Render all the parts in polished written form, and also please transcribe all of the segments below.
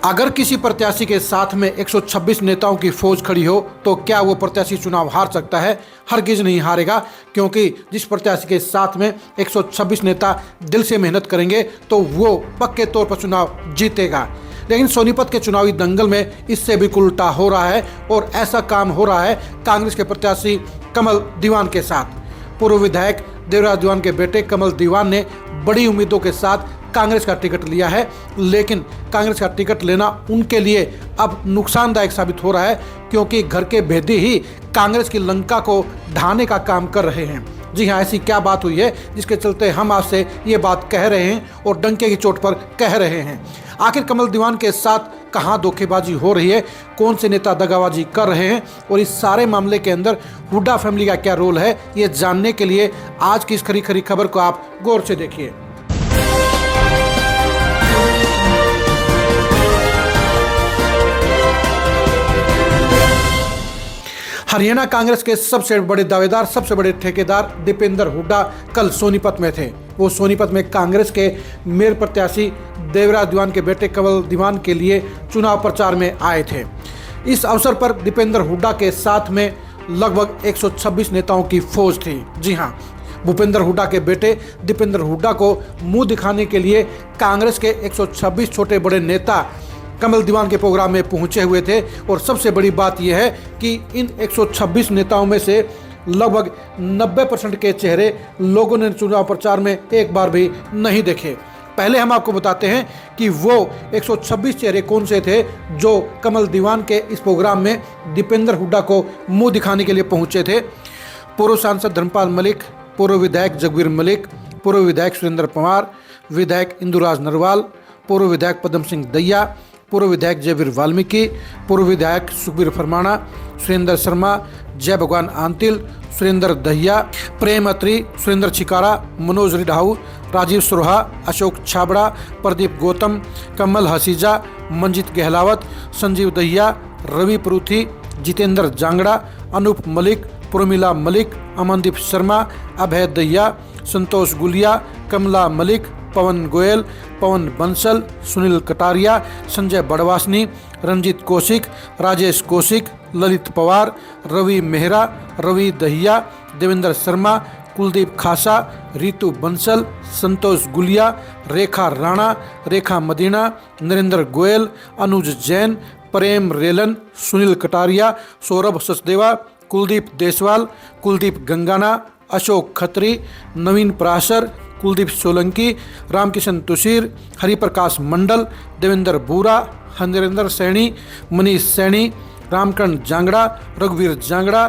अगर किसी प्रत्याशी के साथ में 126 नेताओं की फौज खड़ी हो तो क्या वो प्रत्याशी चुनाव हार सकता है? हरगिज नहीं हारेगा, क्योंकि जिस प्रत्याशी के साथ में 126 नेता दिल से मेहनत करेंगे तो वो पक्के तौर पर चुनाव जीतेगा। लेकिन सोनीपत के चुनावी दंगल में इससे बिल्कुल उल्टा हो रहा है और ऐसा काम हो रहा है कांग्रेस के प्रत्याशी कमल दीवान के साथ। पूर्व विधायक देवराज दीवान के बेटे कमल दीवान ने बड़ी उम्मीदों के साथ कांग्रेस का टिकट लिया है, लेकिन कांग्रेस का टिकट लेना उनके लिए अब नुकसानदायक साबित हो रहा है, क्योंकि घर के भेदी ही कांग्रेस की लंका को ढाने का काम कर रहे हैं। जी हाँ, ऐसी क्या बात हुई है जिसके चलते हम आपसे ये बात कह रहे हैं और डंके की चोट पर कह रहे हैं। आखिर कमल दीवान के साथ कहाँ धोखेबाजी हो रही है, कौन से नेता दगाबाजी कर रहे हैं और इस सारे मामले के अंदर हुड्डा फैमिली का क्या रोल है, ये जानने के लिए आज की इस खरी खरी खबर को आप गौर से देखिए। हरियाणा कांग्रेस के सबसे बड़े दावेदार, सबसे बड़े ठेकेदार दीपेंद्र हुड्डा कल सोनीपत में थे। वो सोनीपत में कांग्रेस के मेयर प्रत्याशी देवराज दीवान के बेटे कमल दीवान के लिए चुनाव प्रचार में आए थे। इस अवसर पर दीपेंद्र हुड्डा के साथ में लगभग 126 नेताओं की फौज थी। जी हाँ, भूपेंद्र हुड्डा के बेटे दीपेंद्र हुड्डा को मुंह दिखाने के लिए कांग्रेस के 126 छोटे बड़े नेता कमल दीवान के प्रोग्राम में पहुंचे हुए थे। और सबसे बड़ी बात यह है कि इन 126 नेताओं में से लगभग 90% के चेहरे लोगों ने चुनाव प्रचार में एक बार भी नहीं देखे। पहले हम आपको बताते हैं कि वो 126 चेहरे कौन से थे जो कमल दीवान के इस प्रोग्राम में दीपेंद्र हुड्डा को मुंह दिखाने के लिए पहुंचे थे। पूर्व सांसद धर्मपाल मलिक, पूर्व विधायक जगवीर मलिक, पूर्व विधायक सुरेंद्र पंवार, विधायक इंदुराज नरवाल, पूर्व विधायक पदम सिंह दहिया, पूर्व विधायक जयवीर वाल्मीकि, पूर्व विधायक सुखबीर फरमाना, सुरेंद्र शर्मा, जय भगवान आंतिल, सुरेंद्र दहिया, प्रेम अत्री, सुरेंद्र छिकारा, मनोज रिढ़ाऊ, राजीव सुरहा, अशोक छाबड़ा, प्रदीप गौतम, कमल हसीजा, मंजित गहलावत, संजीव दहिया, रवि परूथी, जितेंद्र जांगड़ा, अनूप मलिक, प्रमिला मलिक, अमनदीप शर्मा, अभय दहिया, संतोष गुलिया, कमला मलिक, पवन गोयल, पवन बंसल, सुनील कटारिया, संजय बड़वासनी, रंजीत कौशिक, राजेश कौशिक, ललित पवार, रवि मेहरा, रवि दहिया, देवेंद्र शर्मा, कुलदीप खासा, रितु बंसल, संतोष गुलिया, रेखा राणा, रेखा मदीना, नरेंद्र गोयल, अनुज जैन, प्रेम रेलन, सुनील कटारिया, सौरभ सचदेवा, कुलदीप देसवाल, कुलदीप गंगाना, अशोक खत्री, नवीन पराशर, कुलदीप सोलंकी, रामकिशन तुषीर, हरिप्रकाश मंडल, देवेंद्र बूरा, हरिंदर सैनी, मनीष सैनी, रामकरण जांगड़ा, रघुवीर जांगड़ा,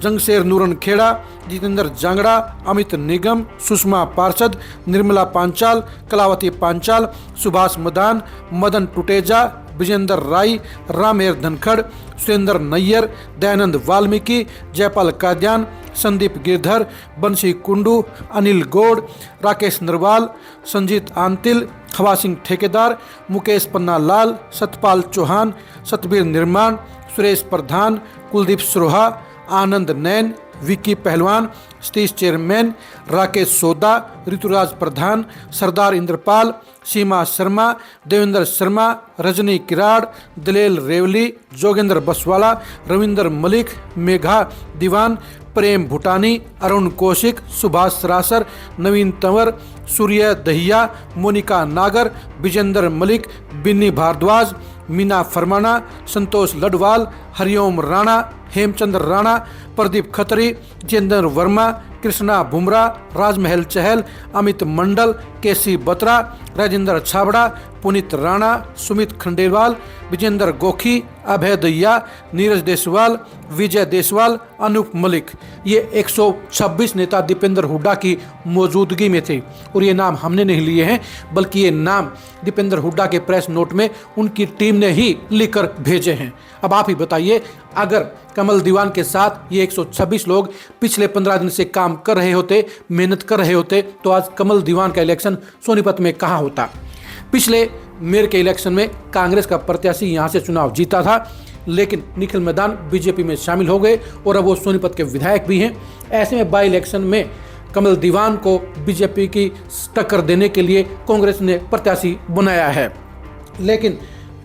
जंगशेर नूरन खेड़ा, जितेंद्र जांगड़ा, अमित निगम, सुषमा पार्षद, निर्मला पांचाल, कलावती पांचाल, सुभाष मदान, मदन टुटेजा, विजेंद्र राय, रामेर धनखड़, सुरेंद्र नैयर, दयानंद वाल्मीकि, जयपाल काद्यान, संदीप गिरधर, बंशी कुंडू, अनिल गौड़, राकेश नरवाल, संजीत आंतिल, हवा सिंह ठेकेदार, मुकेश पन्ना लाल, सतपाल चौहान, सतबीर निर्माण, सुरेश प्रधान, कुलदीप सुरहा, आनंद नैन, विक्की पहलवान, सतीश चेयरमैन, राकेश सोदा, ऋतुराज प्रधान, सरदार इंद्रपाल, सीमा शर्मा, देवेंद्र शर्मा, रजनी किराड़, दलेल रेवली, जोगेंद्र बसवाला, रविंदर मलिक, मेघा दीवान, प्रेम भूटानी, अरुण कौशिक, सुभाष सरासर, नवीन तंवर, सूर्य दहिया, मोनिका नागर, विजेंद्र मलिक, बिन्नी भारद्वाज, मीना फरमाना, संतोष लडवाल, हरिओम राणा, हेमचंद्र राणा, प्रदीप खत्री, जितेंद्र वर्मा, कृष्णा बुमरा, राजमहल चहल, अमित मंडल, केसी बत्रा, राजेंद्र छाबड़ा, पुनीत राणा, सुमित खंडेलवाल, विजेंद्र गोखी, अभय दहिया, नीरज देसवाल, विजय देसवाल, अनूप मलिक, ये 126 नेता दीपेंद्र हुड्डा की मौजूदगी में थे। और ये नाम हमने नहीं लिए हैं, बल्कि ये नाम दीपेंद्र हुड्डा के प्रेस नोट में उनकी टीम ने ही लिखकर भेजे हैं। अब आप ही बताइए, अगर कमल दीवान के साथ ये 126 लोग पिछले 15 दिन से काम कर रहे होते, मेहनत कर रहे होते, तो आज कमल दीवान का इलेक्शन सोनीपत में कहाँ होता। पिछले मेयर के इलेक्शन में कांग्रेस का प्रत्याशी यहाँ से चुनाव जीता था, लेकिन निखिल मैदान बीजेपी में शामिल हो गए और अब वो सोनीपत के विधायक भी हैं। ऐसे में बाई इलेक्शन में कमल दीवान को बीजेपी की टक्कर देने के लिए कांग्रेस ने प्रत्याशी बनाया है। लेकिन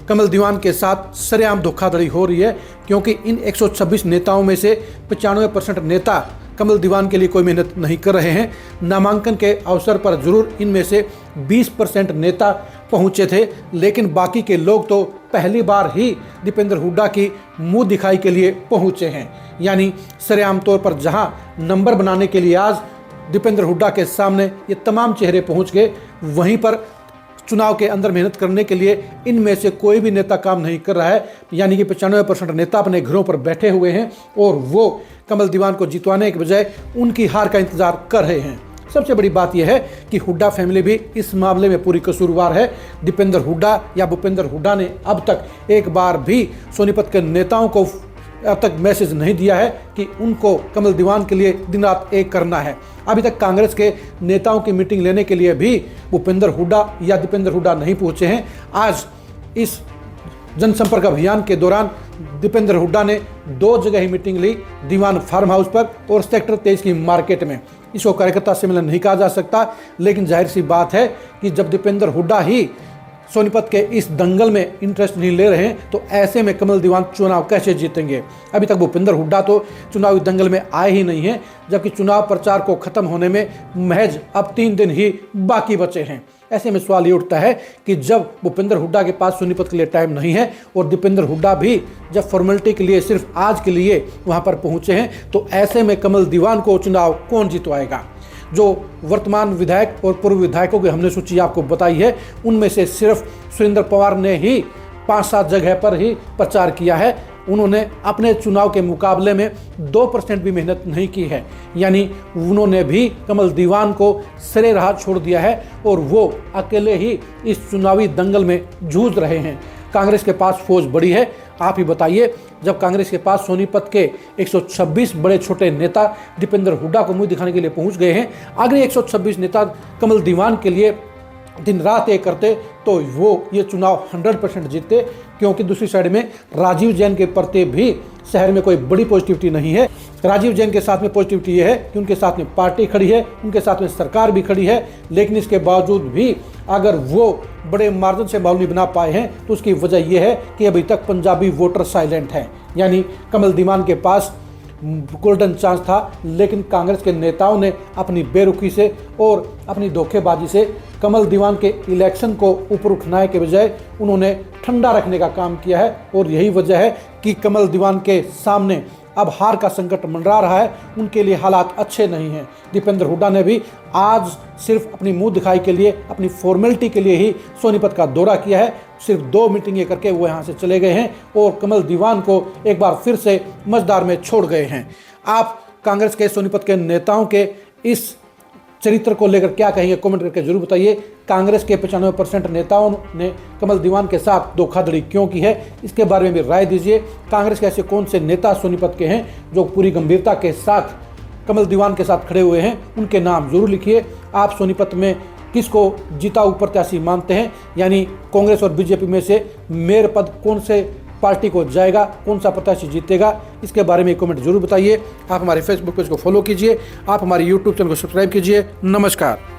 कमल दीवान के साथ सरेआम धोखाधड़ी हो रही है, क्योंकि इन 126 नेताओं में से 95% नेता कमल दीवान के लिए कोई मेहनत नहीं कर रहे हैं। नामांकन के अवसर पर जरूर इनमें से 20% नेता पहुंचे थे, लेकिन बाकी के लोग तो पहली बार ही दीपेंद्र हुड्डा की मुंह दिखाई के लिए पहुंचे हैं। यानी सरेआम तौर पर जहां नंबर बनाने के लिए आज दीपेंद्र हुड्डा के सामने ये तमाम चेहरे पहुंच गए, वहीं पर चुनाव के अंदर मेहनत करने के लिए इनमें से कोई भी नेता काम नहीं कर रहा है। यानी कि 95% नेता अपने घरों पर बैठे हुए हैं और वो कमल दीवान को जितवाने के बजाय उनकी हार का इंतजार कर रहे हैं। सबसे बड़ी बात यह है कि हुड्डा फैमिली भी इस मामले में पूरी कसूरवार है। दीपेंद्र हुड्डा या भूपेंद्र हुड्डा ने अब तक एक बार भी सोनीपत के नेताओं को अब तक मैसेज नहीं दिया है कि उनको कमल दीवान के लिए दिन रात एक करना है। अभी तक कांग्रेस के नेताओं की मीटिंग लेने के लिए भी भूपेंद्र हुड्डा या दीपेंद्र हुड्डा नहीं पहुंचे हैं। आज इस जनसंपर्क अभियान के दौरान दीपेंद्र हुड्डा ने 2 जगह ही मीटिंग ली, दीवान फार्म हाउस पर और सेक्टर 23 की मार्केट में। इसको कार्यकर्ता सम्मेलन नहीं कहा जा सकता, लेकिन जाहिर सी बात है कि जब दीपेंद्र हुड्डा ही सोनीपत के इस दंगल में इंटरेस्ट नहीं ले रहे हैं, तो ऐसे में कमल दीवान चुनाव कैसे जीतेंगे। अभी तक भूपेंद्र हुड्डा तो चुनावी दंगल में आए ही नहीं हैं, जबकि चुनाव प्रचार को खत्म होने में महज अब 3 दिन ही बाकी बचे हैं। ऐसे में सवाल ये उठता है कि जब भूपेंद्र हुड्डा के पास सोनीपत के लिए टाइम नहीं है और दीपेंद्र हुड्डा भी जब फॉर्मेलिटी के लिए सिर्फ आज के लिए वहां पर पहुंचे हैं, तो ऐसे में कमल दीवान को चुनाव कौन जितवाएगा। जो वर्तमान विधायक और पूर्व विधायकों की हमने सूची आपको बताई है, उनमें से सिर्फ सुरेंद्र पवार ने ही 5-7 जगह पर ही प्रचार किया है। उन्होंने अपने चुनाव के मुकाबले में 2% भी मेहनत नहीं की है। यानी उन्होंने भी कमल दीवान को सरे राह छोड़ दिया है और वो अकेले ही इस चुनावी दंगल में जूझ रहे हैं। कांग्रेस के पास फौज बड़ी है। आप ही बताइए, जब कांग्रेस के पास सोनीपत के 126 बड़े छोटे नेता दीपेंद्र हुड्डा को मुंह दिखाने के लिए पहुंच गए हैं, अगर 126 नेता कमल दीवान के लिए दिन रात एक करते तो वो ये चुनाव 100% जीतते, क्योंकि दूसरी साइड में राजीव जैन के प्रति भी शहर में कोई बड़ी पॉजिटिविटी नहीं है। राजीव जैन के साथ में पॉजिटिविटी ये है कि उनके साथ में पार्टी खड़ी है, उनके साथ में सरकार भी खड़ी है, लेकिन इसके बावजूद भी अगर वो बड़े मार्जिन से माहौल नहीं बना पाए हैं, तो उसकी वजह यह है कि अभी तक पंजाबी वोटर साइलेंट हैं। यानी कमल दीवान के पास गोल्डन चांस था, लेकिन कांग्रेस के नेताओं ने अपनी बेरुखी से और अपनी धोखेबाजी से कमल दीवान के इलेक्शन को ऊपर उठाने के बजाय उन्होंने ठंडा रखने का काम किया है। और यही वजह है कि कमल दीवान के सामने अब हार का संकट मंडरा रहा है। उनके लिए हालात अच्छे नहीं हैं। दीपेंद्र हुड्डा ने भी आज सिर्फ अपनी मुंह दिखाई के लिए, अपनी फॉर्मेलिटी के लिए ही सोनीपत का दौरा किया है। सिर्फ 2 मीटिंगें करके वो यहाँ से चले गए हैं और कमल दीवान को एक बार फिर से मझदार में छोड़ गए हैं। आप कांग्रेस के सोनीपत के नेताओं के इस चरित्र को लेकर क्या कहेंगे, कमेंट करके जरूर बताइए। कांग्रेस के 95% नेताओं ने कमल दीवान के साथ धोखाधड़ी क्यों की है, इसके बारे में भी राय दीजिए। कांग्रेस के ऐसे कौन से नेता सोनीपत के हैं जो पूरी गंभीरता के साथ कमल दीवान के साथ खड़े हुए हैं, उनके नाम जरूर लिखिए। आप सोनीपत में किसको जीता हुआ प्रत्याशी मानते हैं, यानी कांग्रेस और बीजेपी में से मेयर पद कौन से पार्टी को जाएगा, कौन सा प्रत्याशी जीतेगा, इसके बारे में कमेंट जरूर बताइए। आप हमारे फेसबुक पेज को फॉलो कीजिए, आप हमारे यूट्यूब चैनल को सब्सक्राइब कीजिए। नमस्कार।